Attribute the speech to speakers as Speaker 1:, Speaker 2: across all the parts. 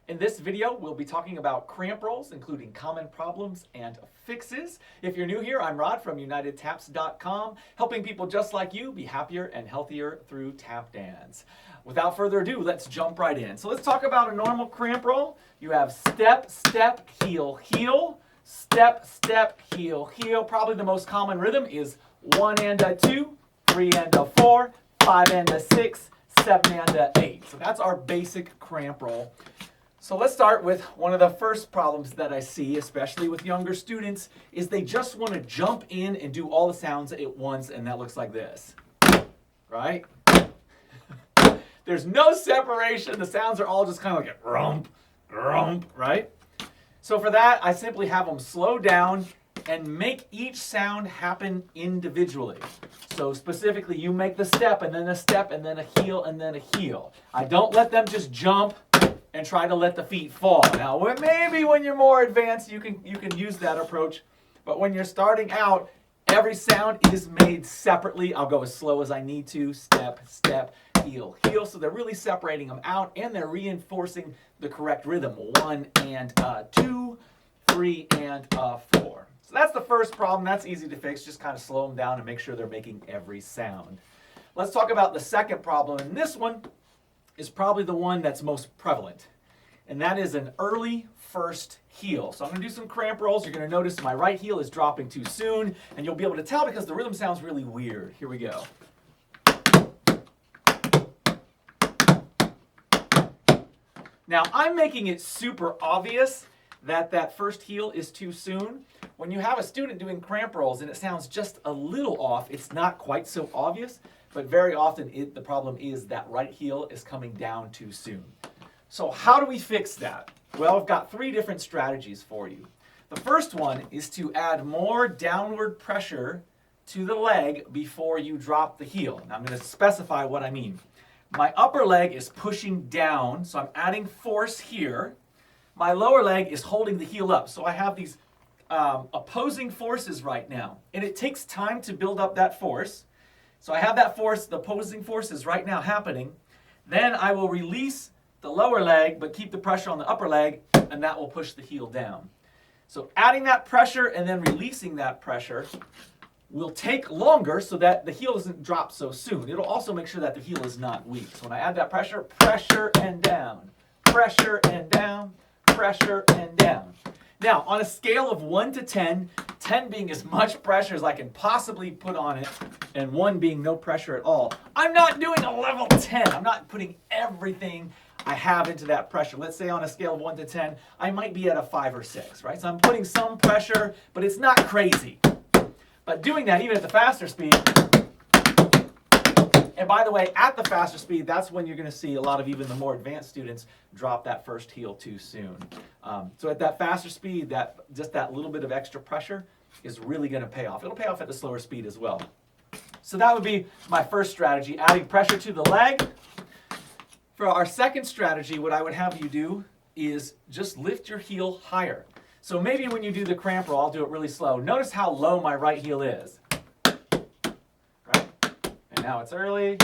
Speaker 1: In this video, we'll be talking about cramp rolls, including common problems and fixes. If you're new here, I'm Rod from UnitedTaps.com, helping people just like you be happier and healthier through tap dance. Without further ado, let's jump right in. So let's talk about a normal cramp roll. You have step, step, heel, heel, step, step, heel, heel. Probably the most common rhythm is 1 and a 2, 3 and a 4, 5 and a 6, 7 and a 8. So that's our basic cramp roll. So let's start with one of the first problems that I see, especially with younger students, is they just want to jump in and do all the sounds at once, and that looks like this, right? There's no separation. The sounds are all just kind of like a rump, rump, right? So for that, I simply have them slow down and make each sound happen individually. So specifically, you make the step, and then a step, and then a heel, and then a heel. I don't let them just jump and try to let the feet fall. Now, maybe when you're more advanced, you can use that approach. But when you're starting out, every sound is made separately. I'll go as slow as I need to. Step, step, heel, heel. So they're really separating them out, and they're reinforcing the correct rhythm. 1 and 2, 3 and 4. So that's the first problem. That's easy to fix. Just kind of slow them down and make sure they're making every sound. Let's talk about the second problem. And this one is probably the one that's most prevalent, and that is an early first heel. So I'm going to do some cramp rolls. You're going to notice my right heel is dropping too soon, and you'll be able to tell because the rhythm sounds really weird. Here we go. Now I'm making it super obvious that that first heel is too soon. When you have a student doing cramp rolls and it sounds just a little off, it's not quite so obvious. But very often the problem is that right heel is coming down too soon. So how do we fix that? Well, I've got 3 different strategies for you. The first one is to add more downward pressure to the leg before you drop the heel. Now I'm going to specify what I mean. My upper leg is pushing down, so I'm adding force here. My lower leg is holding the heel up. So I have these opposing forces right now. And it takes time to build up that force. So I have that force, the opposing forces right now happening. Then I will release the lower leg, but keep the pressure on the upper leg, and that will push the heel down. So adding that pressure and then releasing that pressure will take longer so that the heel doesn't drop so soon. It'll also make sure that the heel is not weak. So when I add that pressure, pressure and down, pressure and down, pressure and down. Now, on a scale of 1 to 10, 10 being as much pressure as I can possibly put on it, and 1 being no pressure at all, I'm not doing a level 10. I'm not putting everything I have into that pressure. Let's say on a scale of 1 to 10, I might be at a 5 or 6, right? So I'm putting some pressure, but it's not crazy. But doing that even at the faster speed, and by the way, at the faster speed, that's when you're going to see a lot of even the more advanced students drop that first heel too soon. So at that faster speed, just that little bit of extra pressure is really going to pay off. It'll pay off at the slower speed as well. So that would be my first strategy, adding pressure to the leg. For our second strategy, what I would have you do is just lift your heel higher. So maybe when you do the cramp roll, I'll do it really slow. Notice how low my right heel is. Now it's early,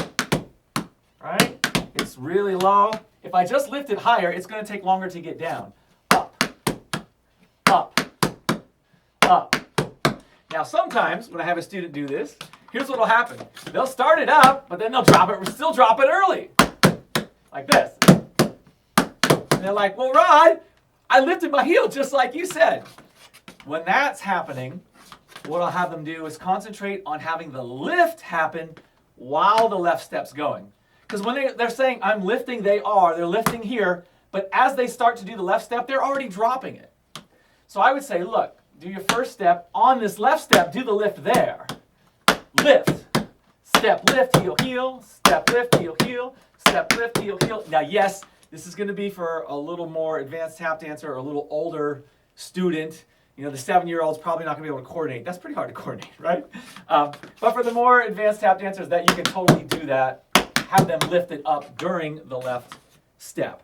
Speaker 1: right? It's really low. If I just lift it higher, it's going to take longer to get down. Up, up, up. Now sometimes when I have a student do this, here's what will happen. They'll start it up, but then they'll still drop it early. Like this. And they're like, well, Rod, I lifted my heel just like you said. When that's happening, what I'll have them do is concentrate on having the lift happen while the left step's going. Because when they're saying, I'm lifting, they're lifting here, but as they start to do the left step, they're already dropping it. So I would say, look, do your first step. On this left step, do the lift there. Lift, step, lift, heel, heel, step, lift, heel, heel, step, lift, heel, heel. Now, yes, this is going to be for a little more advanced tap dancer or a little older student. You know, the 7-year-old's probably not going to be able to coordinate. That's pretty hard to coordinate, right? But for the more advanced tap dancers, that you can totally do that. Have them lift it up during the left step.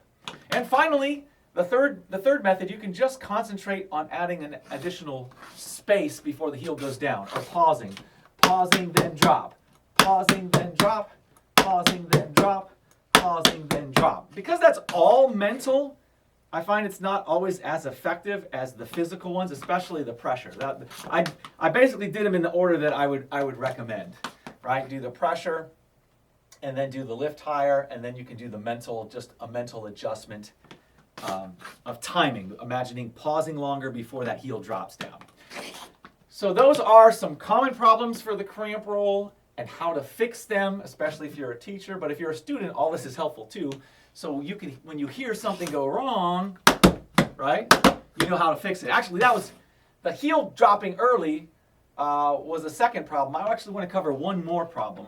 Speaker 1: And finally, the third method, you can just concentrate on adding an additional space before the heel goes down, or pausing. Pausing, then drop. Pausing, then drop. Pausing, then drop. Pausing, then drop. Because that's all mental, I find it's not always as effective as the physical ones, especially the pressure. I basically did them in the order that I would recommend, right? Do the pressure, and then do the lift higher, and then you can do the mental adjustment of timing, imagining pausing longer before that heel drops down. So those are some common problems for the cramp roll and how to fix them, especially if you're a teacher. But if you're a student, all this is helpful too. So you can, when you hear something go wrong, right, you know how to fix it. Actually, that was the heel dropping early was the second problem. I actually want to cover one more problem,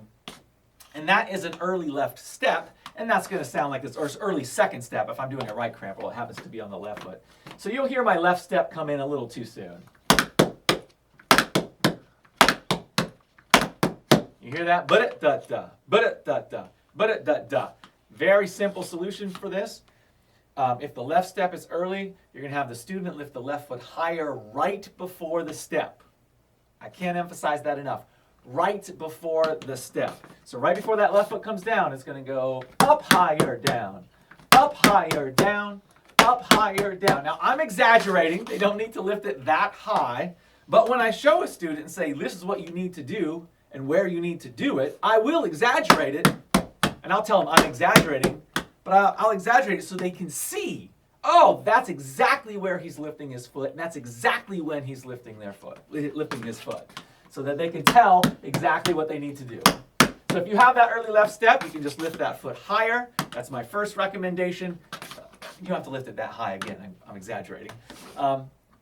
Speaker 1: and that is an early left step. And that's going to sound like this, or early second step if I'm doing a right cramp roll. It happens to be on the left foot. So you'll hear my left step come in a little too soon. You hear that? But-it-da-da, but-it-da-da, but-it-da-da. Very simple solution for this. If the left step is early, you're going to have the student lift the left foot higher right before the step. I can't emphasize that enough. Right before the step. So right before that left foot comes down, it's going to go up, higher, down, up, higher, down, up, higher, down. Now, I'm exaggerating. They don't need to lift it that high. But when I show a student and say, this is what you need to do and where you need to do it, I will exaggerate it. And I'll tell them I'm exaggerating, but I'll exaggerate it so they can see, oh, that's exactly where he's lifting his foot, and that's exactly when he's lifting his foot. So that they can tell exactly what they need to do. So if you have that early left step, you can just lift that foot higher. That's my first recommendation. You don't have to lift it that high again. I'm exaggerating.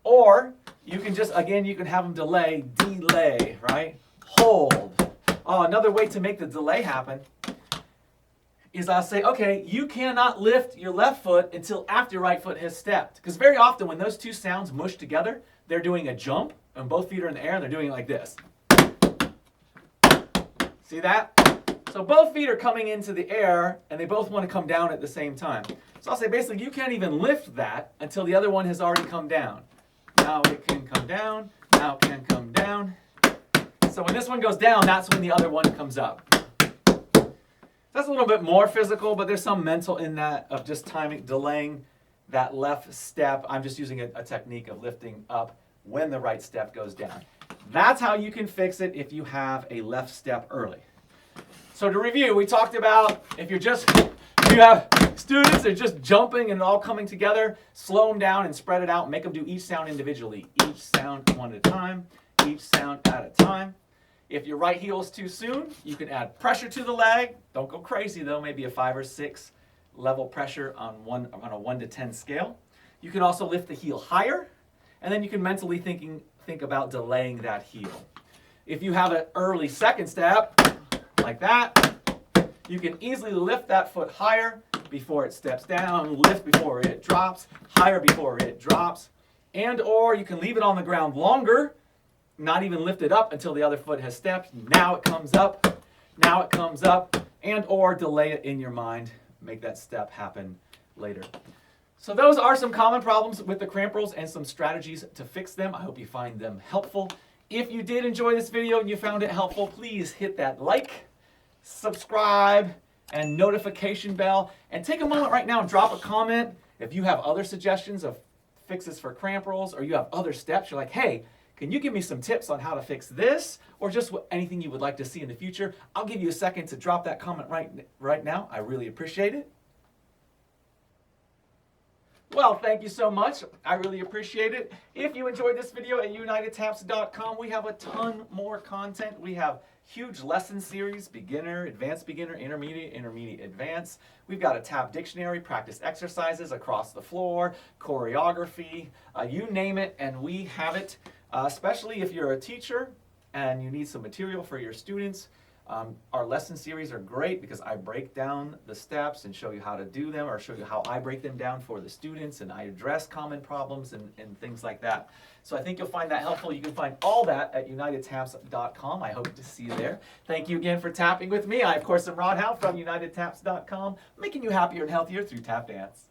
Speaker 1: Or you can just, again, you can have them delay, right? Hold. Oh, another way to make the delay happen is I'll say, okay, you cannot lift your left foot until after your right foot has stepped. Because very often when those two sounds mush together, they're doing a jump, and both feet are in the air, and they're doing it like this. See that? So both feet are coming into the air, and they both want to come down at the same time. So I'll say, basically, you can't even lift that until the other one has already come down. Now it can come down. Now it can come down. So when this one goes down, that's when the other one comes up. That's a little bit more physical, but there's some mental in that of just timing, delaying that left step. I'm just using a technique of lifting up when the right step goes down. That's how you can fix it if you have a left step early. So to review, we talked about if you have students that are just jumping and all coming together, slow them down and spread it out. Make them do each sound individually. Each sound one at a time. Each sound at a time. If your right heel is too soon, you can add pressure to the leg. Don't go crazy though, maybe a 5 or 6 level pressure on a 1 to 10 scale. You can also lift the heel higher, and then you can mentally think about delaying that heel. If you have an early second step, like that, you can easily lift that foot higher before it steps down, lift before it drops, higher before it drops, and or you can leave it on the ground longer, not even lift it up until the other foot has stepped. Now it comes up, and or delay it in your mind. Make that step happen later. So those are some common problems with the cramp rolls and some strategies to fix them. I hope you find them helpful. If you did enjoy this video and you found it helpful, please hit that like, subscribe, and notification bell. And take a moment right now and drop a comment if you have other suggestions of fixes for cramp rolls, or you have other steps. You're like, hey, can you give me some tips on how to fix this, or just anything you would like to see in the future? I'll give you a second to drop that comment right now. I really appreciate it. Well, thank you so much. I really appreciate it. If you enjoyed this video at UnitedTaps.com, we have a ton more content. We have huge lesson series, beginner, advanced, intermediate, advanced. We've got a tap dictionary, practice exercises across the floor, choreography, you name it, and we have it. Especially if you're a teacher and you need some material for your students. Our lesson series are great because I break down the steps and show you how to do them, or show you how I break them down for the students, and I address common problems and things like that. So I think you'll find that helpful. You can find all that at UnitedTaps.com. I hope to see you there. Thank you again for tapping with me. I, of course, am Rod Howell from UnitedTaps.com, making you happier and healthier through tap dance.